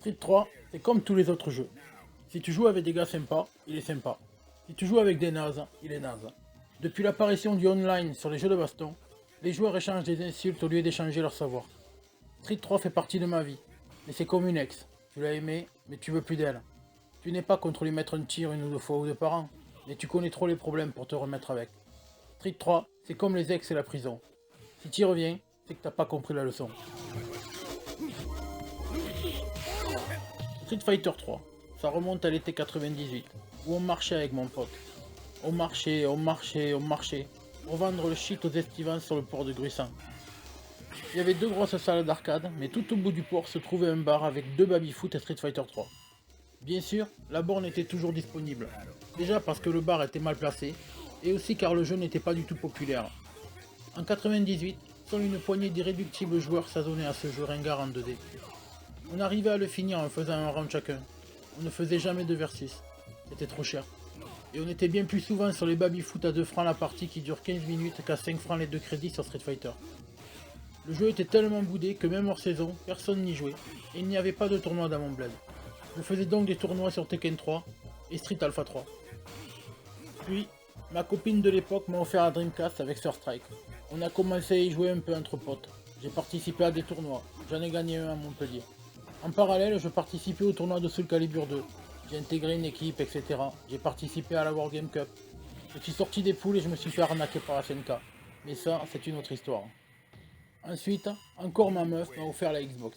Street 3, c'est comme tous les autres jeux. Si tu joues avec des gars sympas, il est sympa. Si tu joues avec des nazes, il est naze. Depuis l'apparition du online sur les jeux de baston, les joueurs échangent des insultes au lieu d'échanger leur savoir. Street 3 fait partie de ma vie, mais c'est comme une ex. Tu l'as aimée, mais tu veux plus d'elle. Tu n'es pas contre lui mettre un tir une ou deux fois ou deux par an, mais tu connais trop les problèmes pour te remettre avec. Street 3, c'est comme les ex et la prison. Si tu y reviens, c'est que t'as pas compris la leçon. Street Fighter 3, ça remonte à l'été 98, où on marchait avec mon pote. On marchait, pour vendre le shit aux estivants sur le port de Gruissan. Il y avait deux grosses salles d'arcade, mais tout au bout du port se trouvait un bar avec deux baby-foot et Street Fighter 3. Bien sûr, la borne était toujours disponible. Déjà parce que le bar était mal placé, et aussi car le jeu n'était pas du tout populaire. En 98, seule une poignée d'irréductibles joueurs s'adonnaient à ce jeu ringard en 2D. On arrivait à le finir en faisant un round chacun. On ne faisait jamais de versus. C'était trop cher. Et on était bien plus souvent sur les baby-foot à 2 francs la partie qui dure 15 minutes qu'à 5 francs les 2 crédits sur Street Fighter. Le jeu était tellement boudé que même hors saison, personne n'y jouait, et il n'y avait pas de tournoi dans mon bled. Je faisais donc des tournois sur Tekken 3 et Street Alpha 3. Puis, ma copine de l'époque m'a offert un Dreamcast avec Sur Strike. On a commencé à y jouer un peu entre potes. J'ai participé à des tournois, j'en ai gagné un à Montpellier. En parallèle, je participais au tournoi de Soul Calibur 2. J'ai intégré une équipe, etc. J'ai participé à la Wargame Cup. Je suis sorti des poules et je me suis fait arnaquer par la SNK. Mais ça, c'est une autre histoire. Ensuite, encore ma meuf m'a offert la Xbox.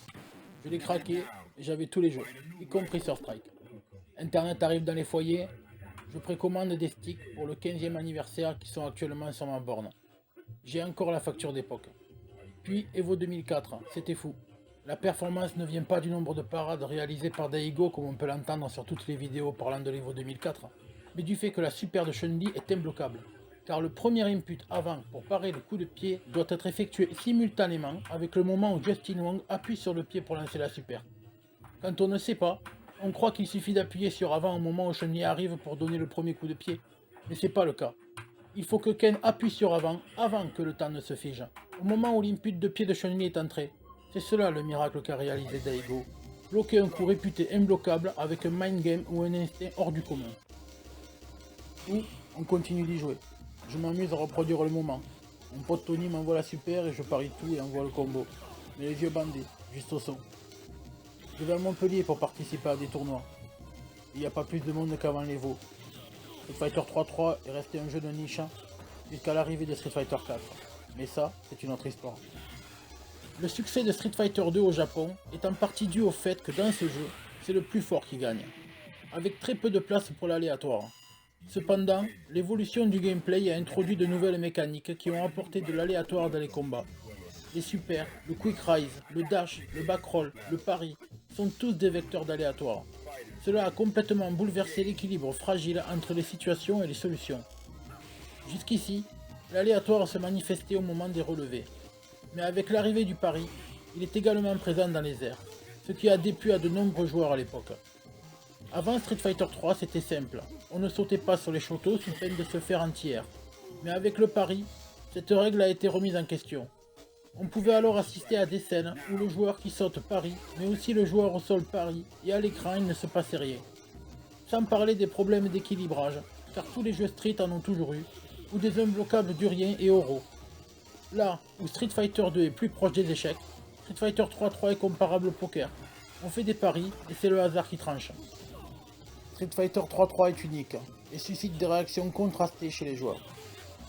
Je l'ai craqué et j'avais tous les jeux, y compris Sur Strike. Internet arrive dans les foyers, je précommande des sticks pour le 15e anniversaire qui sont actuellement sur ma borne. J'ai encore la facture d'époque. Puis Evo 2004, c'était fou. La performance ne vient pas du nombre de parades réalisées par Daigo comme on peut l'entendre sur toutes les vidéos parlant de l'Evo 2004, mais du fait que la super de Chun-Li est imbloquable. Car le premier input avant pour parer le coup de pied doit être effectué simultanément avec le moment où Justin Wong appuie sur le pied pour lancer la super. Quand on ne sait pas, on croit qu'il suffit d'appuyer sur avant au moment où Chun-Li arrive pour donner le premier coup de pied, mais c'est pas le cas. Il faut que Ken appuie sur avant que le temps ne se fige, au moment où l'input de pied de Chun-Li est entré. C'est cela le miracle qu'a réalisé Daigo. Bloquer un coup réputé imbloquable avec un mind game ou un instinct hors du commun. Ou on continue d'y jouer. Je m'amuse à reproduire le moment. Mon pote Tony m'envoie la super et je parie tout et envoie le combo. Mais les yeux bandés, juste au son. Je vais à Montpellier pour participer à des tournois. Il n'y a pas plus de monde qu'avant l'Evo. Street Fighter 3.3 est resté un jeu de niche jusqu'à l'arrivée de Street Fighter 4. Mais ça, c'est une autre histoire. Le succès de Street Fighter 2 au Japon est en partie dû au fait que dans ce jeu, c'est le plus fort qui gagne, avec très peu de place pour l'aléatoire. Cependant, l'évolution du gameplay a introduit de nouvelles mécaniques qui ont apporté de l'aléatoire dans les combats. Les super, le quick rise, le dash, le backroll, le parry sont tous des vecteurs d'aléatoire. Cela a complètement bouleversé l'équilibre fragile entre les situations et les solutions. Jusqu'ici, l'aléatoire se manifestait au moment des relevés. Mais avec l'arrivée du pari, il est également présent dans les airs, ce qui a déplu à de nombreux joueurs à l'époque. Avant Street Fighter 3, c'était simple, on ne sautait pas sur les châteaux sous peine de se faire anti-air. Mais avec le pari, cette règle a été remise en question. On pouvait alors assister à des scènes où le joueur qui saute parie, mais aussi le joueur au sol parie, et à l'écran il ne se passait rien. Sans parler des problèmes d'équilibrage, car tous les jeux Street en ont toujours eu, ou des imbloquables du rien et oraux. Là où Street Fighter 2 est plus proche des échecs, Street Fighter 3.3 est comparable au poker. On fait des paris et c'est le hasard qui tranche. Street Fighter 3.3 est unique et suscite des réactions contrastées chez les joueurs.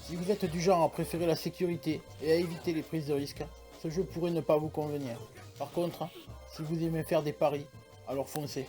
Si vous êtes du genre à préférer la sécurité et à éviter les prises de risque, ce jeu pourrait ne pas vous convenir. Par contre, si vous aimez faire des paris, alors foncez.